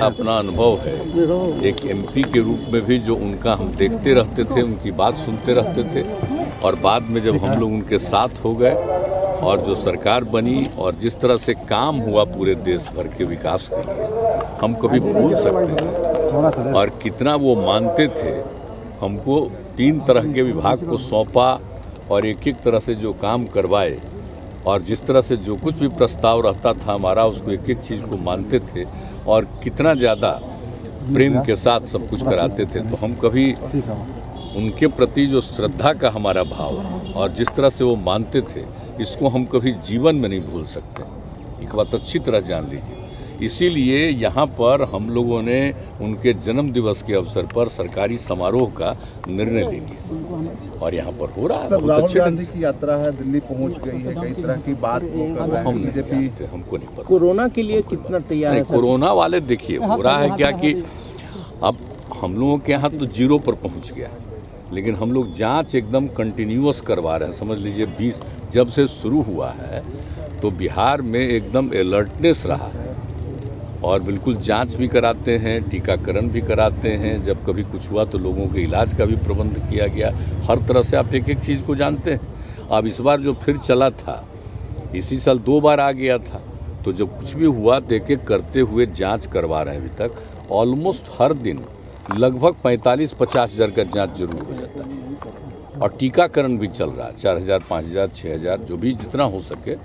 अपना अनुभव है, एक एमपी के रूप में भी जो उनका हम देखते रहते थे, उनकी बात सुनते रहते थे, और बाद में जब हम लोग उनके साथ हो गए और जो सरकार बनी और जिस तरह से काम हुआ पूरे देश भर के विकास के लिए, हम कभी भूल सकते हैं। और कितना वो मानते थे, हमको 3 तरह के विभाग को सौंपा और एक एक तरह से जो काम करवाए, और जिस तरह से जो कुछ भी प्रस्ताव रहता था हमारा, उसको एक एक चीज़ को मानते थे और कितना ज़्यादा प्रेम के साथ सब कुछ कराते थे। तो हम कभी उनके प्रति जो श्रद्धा का हमारा भाव और जिस तरह से वो मानते थे, इसको हम कभी जीवन में नहीं भूल सकते। एक बात अच्छी तरह जान लीजिए। इसीलिए यहाँ पर हम लोगों ने उनके जन्म दिवस के अवसर पर सरकारी समारोह का निर्णय ले लिया और यहाँ पर हो रहा है। राहुल गांधी की यात्रा है, दिल्ली पहुँच गई है, कई तरह की बात वो कर रहे हैं बीजेपी। हमको नहीं पता कोरोना के लिए कितना तैयार है। कोरोना वाले देखिए हो रहा है क्या कि अब हम लोगों के यहाँ तो 0 पर पहुँच गया, लेकिन हम लोग जांच एकदम कंटिन्यूअस करवा रहे हैं। समझ लीजिए 20 जब से शुरू हुआ है तो बिहार में एकदम अलर्टनेस रहा है और बिल्कुल जांच भी कराते हैं, टीकाकरण भी कराते हैं। जब कभी कुछ हुआ तो लोगों के इलाज का भी प्रबंध किया गया। हर तरह से आप एक एक चीज़ को जानते हैं। अब इस बार जो फिर चला था, इसी साल 2 बार आ गया था, तो जब कुछ भी हुआ तो एक एक करते हुए जाँच करवा रहे हैं। अभी तक ऑलमोस्ट हर दिन लगभग 45-50 हज़ार का जांच जरूर हो जाता है और टीकाकरण भी चल रहा है। 4000, 5000, 6000 जो भी जितना हो सके,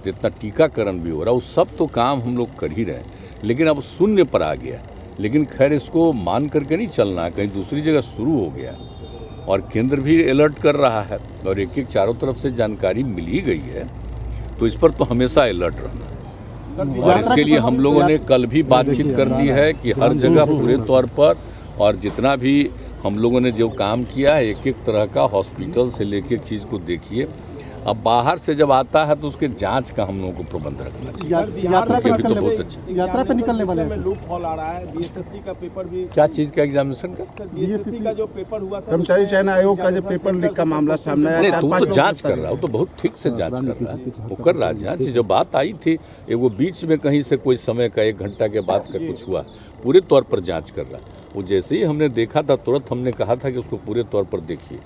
जितना टीकाकरण भी हो रहा है, उस सब तो काम हम लोग कर ही रहे हैं। लेकिन अब शून्य पर आ गया, लेकिन खैर इसको मान करके नहीं चलना है, कहीं दूसरी जगह शुरू हो गया और केंद्र भी अलर्ट कर रहा है और एक एक चारों तरफ से जानकारी मिल ही गई है, तो इस पर तो हमेशा अलर्ट रहना। और इसके लिए हम लोगों ने कल भी बातचीत कर दी है कि हर जगह पूरे तौर पर, और जितना भी हम लोगों ने जो काम किया है, एक एक तरह का हॉस्पिटल से लेके एक चीज़ को देखिए। अब बाहर से जब आता है तो उसके जांच का हम लोगों को प्रबंध रखना चाहिए। यात्रा पे तो बहुत अच्छा यात्रा पे निकलने वाले में लूप हॉल आ रहा है। बीएसएससी का पेपर भी, क्या चीज़ का एग्जामिनेशन का, बीएसएससी का जो पेपर हुआ, कर्मचारी चयन आयोग का जो पेपर लीक का मामला सामने आया, नहीं तो जांच कर रहा है, वो तो बहुत ठीक से जांच कर रहा है, वो कर रहा है जांच। जो बात आई थी वो बीच में कहीं से कोई समय का 1 घंटा के बाद का कुछ हुआ, पूरे तौर पर जांच कर रहा है। वो जैसे ही हमने देखा था तुरंत हमने कहा था कि उसको पूरे तौर पर देखिए।